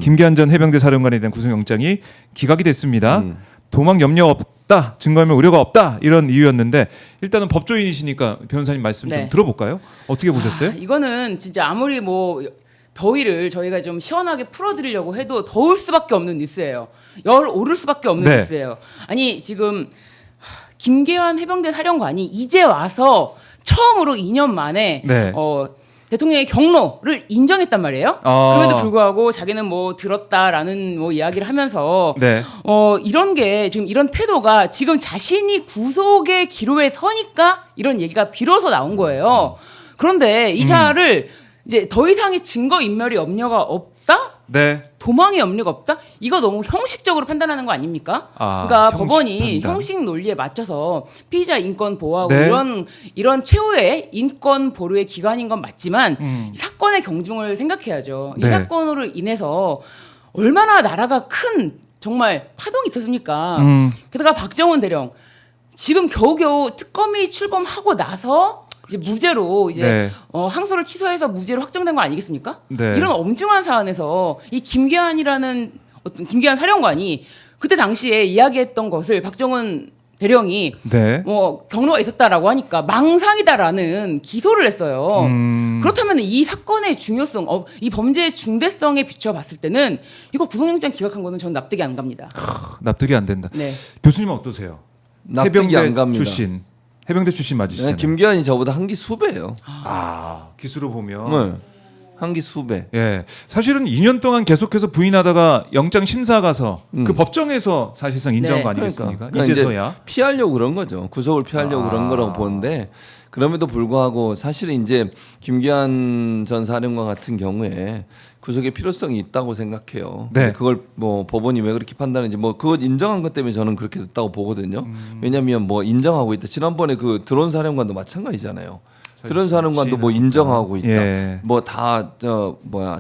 김기한 전 해병대 사령관에 대한 구속영장이 기각이 됐습니다. 도망 염려 없다, 증거하면 우려가 없다 이런 이유였는데 일단은 법조인이시니까 변호사님 말씀 좀 네. 들어볼까요? 어떻게 보셨어요? 이거는 진짜 아무리 뭐 더위를 저희가 좀 시원하게 풀어드리려고 해도 더울 수밖에 없는 뉴스예요. 열 오를 수밖에 없는 네. 뉴스예요. 아니 지금 김계환 해병대 사령관이 이제 와서 처음으로 2년 만에 네. 대통령의 경로를 인정했단 말이에요. 그럼에도 불구하고 자기는 뭐 들었다라는 뭐 이야기를 하면서 네. 이런 게 지금 이런 태도가 지금 자신이 구속의 기로에 서니까 이런 얘기가 비로소 나온 거예요. 그런데 이 자를 이제 더 이상의 증거 인멸의 염려가 없다? 네. 도망의 염려가 없다? 이거 너무 형식적으로 판단하는 거 아닙니까? 아, 그러니까 형식 법원이 판단. 형식 논리에 맞춰서 피의자 인권 보호하고 네. 이런 최후의 인권 보루의 기관인 건 맞지만 이 사건의 경중을 생각해야죠. 이 네. 사건으로 인해서 얼마나 나라가 큰 정말 파동이 있었습니까? 게다가 박정훈 대령 지금 겨우겨우 특검이 출범하고 나서 이제 무죄로 이제 네. 항소를 취소해서 무죄로 확정된 거 아니겠습니까? 네. 이런 엄중한 사안에서 이 김계환이라는 어떤 김계환 사령관이 그때 당시에 이야기했던 것을 박정훈 대령이 네. 뭐 경로가 있었다라고 하니까 망상이다라는 기소를 했어요. 그렇다면 이 사건의 중요성, 이 범죄의 중대성에 비춰봤을 때는 이거 구속영장 기각한 거는 저는 납득이 안 갑니다. 납득이 안 된다. 네. 교수님은 어떠세요? 납득이 해병대 안 갑니다. 출신. 해병대 출신 맞으시잖아요. 김기환이 저보다 한 기 수배예요. 기수로 보면. 네. 한 기 수배. 예, 사실은 2년 동안 계속해서 부인하다가 영장 심사 가서 그 법정에서 사실상 인정한 네. 거 아니겠습니까? 그러니까 이제서야. 이제 피하려고 그런 거죠. 구속을 피하려고 그런 거라고 보는데 그럼에도 불구하고 사실은 이제 김기환 전 사령관 같은 경우에 구속의 필요성이 있다고 생각해요. 네. 근데 그걸 뭐 법원이 왜 그렇게 판단했는지 뭐 그것 인정한 것 때문에 저는 그렇게 됐다고 보거든요. 왜냐하면 뭐 인정하고 있다. 지난번에 그 드론 사령관도 마찬가지잖아요. 드론 사령관도 뭐 인정하고 있다. 예. 뭐 다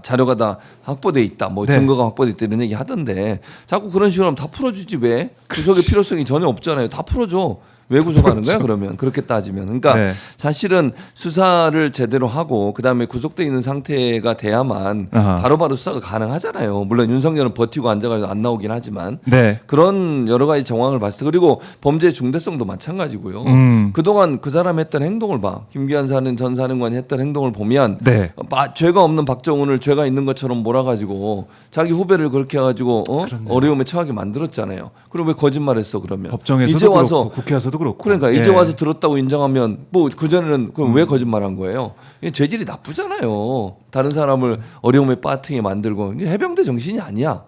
자료가 다 확보돼 있다. 뭐 네. 증거가 확보돼 있다 이런 얘기 하던데 자꾸 그런 식으로 하면 다 풀어주지 왜? 구속의 필요성이 전혀 없잖아요. 다 풀어줘. 왜 구속하는 거야 그러면 그렇게 따지면 그러니까 네. 사실은 수사를 제대로 하고 그다음에 구속돼 있는 상태가 돼야만 아하. 바로바로 수사가 가능하잖아요. 물론 윤석열은 버티고 앉아가지고 안 나오긴 하지만 네. 그런 여러 가지 정황을 봤을 때 그리고 범죄의 중대성도 마찬가지고요. 그동안 그 사람이 했던 행동을 봐. 김기환 전 사령관이 했던 행동을 보면 네. 죄가 없는 박정훈을 죄가 있는 것처럼 몰아가지고 자기 후배를 그렇게 해가지고 어려움에 처하게 만들었잖아요. 그럼 왜 거짓말했어 그러면? 법정에서도 이제 와서 그렇고 국회에서도 그렇고. 그러니까 예. 이제 와서 들었다고 인정하면 뭐 그전에는 그럼 왜 거짓말한 거예요? 이게 죄질이 나쁘잖아요. 다른 사람을 어려움에 빠뜨리게 만들고 이게 해병대 정신이 아니야.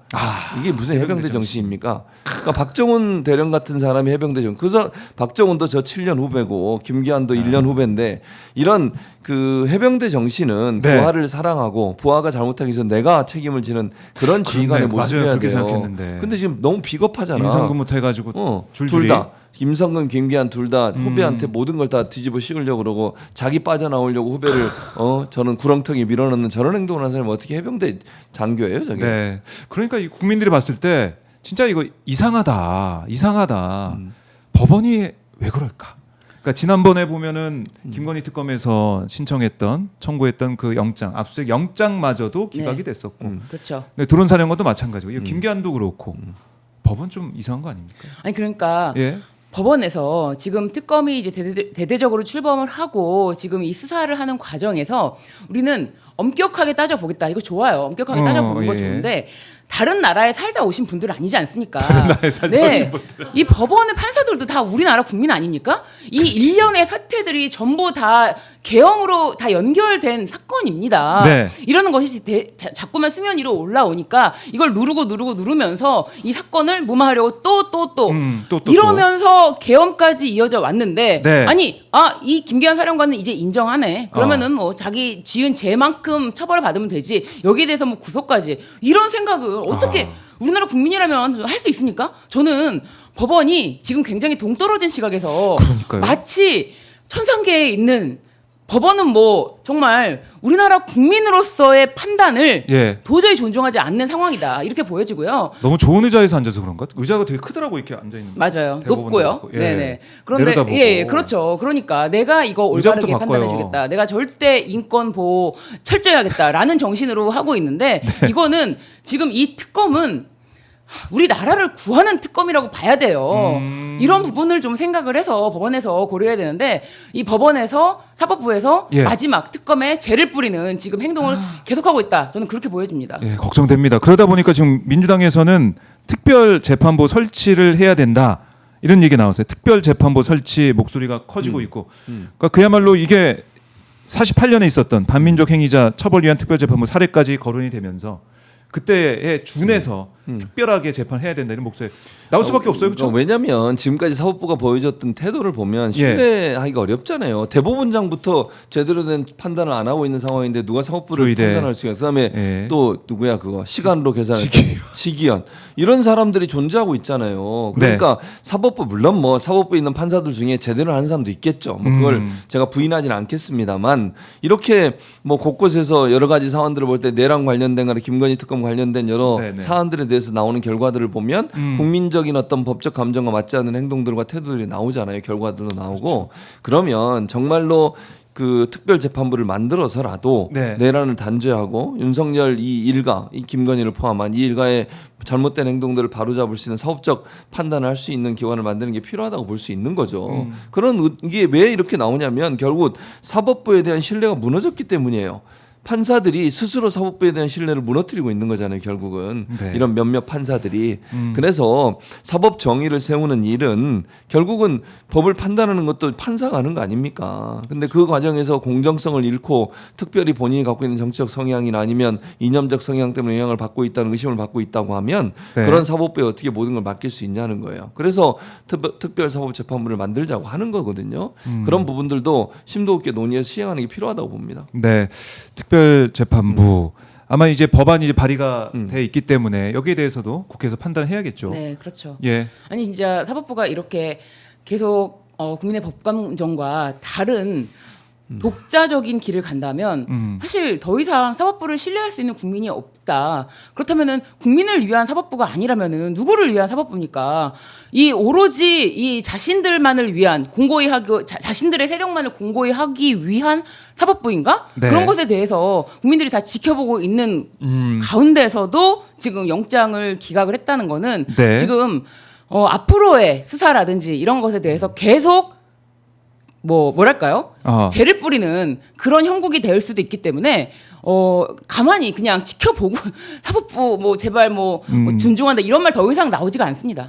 이게 무슨 해병대 정신입니까? 그러니까 박정훈 대령 같은 사람이 해병대 정신. 박정훈도 저 7년 후배고 김기환도 1년 후배인데 이런 그 해병대 정신은 네. 부하를 사랑하고 부하가 잘못하기 위해서 내가 책임을 지는 그런 지휘관의 그렇네. 맞아요. 모습이어야 그렇게 돼요. 생각했는데. 근데 지금 너무 비겁하잖아. 임상근무터 해가지고 둘 줄줄이. 다 임성근, 김기환 둘 다 후배한테 모든 걸 다 뒤집어 씌우려고 그러고 자기 빠져나오려고 후배를 저는 구렁텅이 밀어넣는 저런 행동을 하는 사람이 어떻게 해병대 장교예요, 저게? 네. 그러니까 이 국민들이 봤을 때 진짜 이거 이상하다. 법원이 왜 그럴까? 그러니까 지난번에 보면은 김건희 특검에서 신청했던 청구했던 그 영장 압수수색 영장마저도 기각이 네. 됐었고, 그렇죠. 네, 드론 사령관도 마찬가지고, 이거 김기환도 그렇고 법원 좀 이상한 거 아닙니까? 아니 그러니까 예. 법원에서 지금 특검이 이제 대대적으로 출범을 하고 지금 이 수사를 하는 과정에서 우리는 엄격하게 따져보겠다. 이거 좋아요. 엄격하게 따져보는 거 예. 좋은데 다른 나라에 살다 오신 분들 아니지 않습니까? 다른 나라에 살다 오신 분들. 이 법원의 판사들도 다 우리나라 국민 아닙니까? 이 일련의 사태들이 전부 다 계엄으로 다 연결된 사건입니다. 네. 이러는 것이 자꾸만 수면 위로 올라오니까 이걸 누르면서 이 사건을 무마하려고 또 이러면서 계엄까지 이어져 왔는데 네. 아니 이 김기환 사령관은 이제 인정하네. 그러면은 뭐 자기 지은 죄만큼 처벌을 받으면 되지. 여기에 대해서 뭐 구속까지 이런 생각을 어떻게 우리나라 국민이라면 할 수 있습니까? 저는 법원이 지금 굉장히 동떨어진 시각에서 그러니까요. 마치 천상계에 있는 법원은 뭐 정말 우리나라 국민으로서의 판단을 예. 도저히 존중하지 않는 상황이다 이렇게 보여지고요. 너무 좋은 의자에서 앉아서 그런가? 의자가 되게 크더라고 이렇게 앉아 있는. 맞아요. 대법원도 높고요. 그렇고. 예. 네네. 그런데 내려다보고. 예, 그렇죠. 그러니까 내가 이거 의자부터 올바르게 바꿔요. 판단해주겠다. 내가 절대 인권 보호 철저히 하겠다라는 정신으로 하고 있는데 네. 이거는 지금 이 특검은 우리 나라를 구하는 특검이라고 봐야 돼요. 이런 부분을 좀 생각을 해서 법원에서 고려해야 되는데 이 법원에서 사법부에서 예. 마지막 특검에 죄를 뿌리는 지금 행동을 계속하고 있다. 저는 그렇게 보여집니다. 예, 걱정됩니다. 그러다 보니까 지금 민주당에서는 특별 재판부 설치를 해야 된다. 이런 얘기 나왔어요. 특별 재판부 설치 목소리가 커지고 있고. 그러니까 그야말로 이게 48년에 있었던 반민족 행위자 처벌 위한 특별 재판부 사례까지 거론이 되면서 그때에 준해서 특별하게 재판해야 된다 이런 목소리 나올 수밖에 없어요. 그렇죠? 왜냐하면 지금까지 사법부가 보여줬던 태도를 보면 예. 신뢰하기가 어렵잖아요. 대법원장부터 제대로 된 판단을 안 하고 있는 상황인데 누가 사법부를 조이대. 판단할 수가 있어요. 그다음에 예. 또 누구야 그거 시간으로 계산할 때 지기현 이런 사람들이 존재하고 있잖아요. 그러니까 사법부 물론 뭐 사법부에 있는 판사들 중에 제대로 하는 사람도 있겠죠. 뭐 그걸 제가 부인하지는 않겠습니다만 이렇게 뭐 곳곳에서 여러 가지 사안들을 볼 때 내랑 관련된 거나 김건희 특검 관련된 여러 네네. 사안들에 대해서 나오는 결과들을 보면 국민적인 어떤 법적 감정과 맞지 않는 행동들과 태도들이 나오잖아요. 결과들도 나오고 그러면 정말로 그 특별 재판부를 만들어서라도 네. 내란을 단죄하고 윤석열 이 일가, 이 김건희를 포함한 이 일가의 잘못된 행동들을 바로잡을 수 있는 사법적 판단을 할 수 있는 기관을 만드는 게 필요하다고 볼 수 있는 거죠. 이게 왜 이렇게 나오냐면 결국 사법부에 대한 신뢰가 무너졌기 때문이에요. 판사들이 스스로 사법부에 대한 신뢰를 무너뜨리고 있는 거잖아요. 결국은 네. 이런 몇몇 판사들이 그래서 사법 정의를 세우는 일은 결국은 법을 판단하는 것도 판사가 하는 거 아닙니까? 근데 그 과정에서 공정성을 잃고 특별히 본인이 갖고 있는 정치적 성향이나 아니면 이념적 성향 때문에 영향을 받고 있다는 의심을 받고 있다고 하면 네. 그런 사법부에 어떻게 모든 걸 맡길 수 있냐는 거예요. 그래서 특별 사법재판부를 만들자고 하는 거거든요. 그런 부분들도 심도 있게 논의해서 시행하는 게 필요하다고 봅니다. 네. 특별 재판부 아마 이제 법안이 이제 발의가 돼 있기 때문에 여기에 대해서도 국회에서 판단해야겠죠. 네, 그렇죠. 예. 아니 진짜 사법부가 이렇게 계속 국민의 법감정과 다른 독자적인 길을 간다면 사실 더 이상 사법부를 신뢰할 수 있는 국민이 없다. 그렇다면은 국민을 위한 사법부가 아니라면은 누구를 위한 사법부입니까? 이 오로지 이 자신들만을 위한 공고히 하기 자신들의 세력만을 공고히 하기 위한 사법부인가? 네. 그런 것에 대해서 국민들이 다 지켜보고 있는 가운데서도 지금 영장을 기각을 했다는 거는 네. 지금 앞으로의 수사라든지 이런 것에 대해서 계속 뭐랄까요? 죄를 뿌리는 그런 형국이 될 수도 있기 때문에 가만히 그냥 지켜보고 사법부 뭐 제발 뭐 존중한다 이런 말 더 이상 나오지가 않습니다.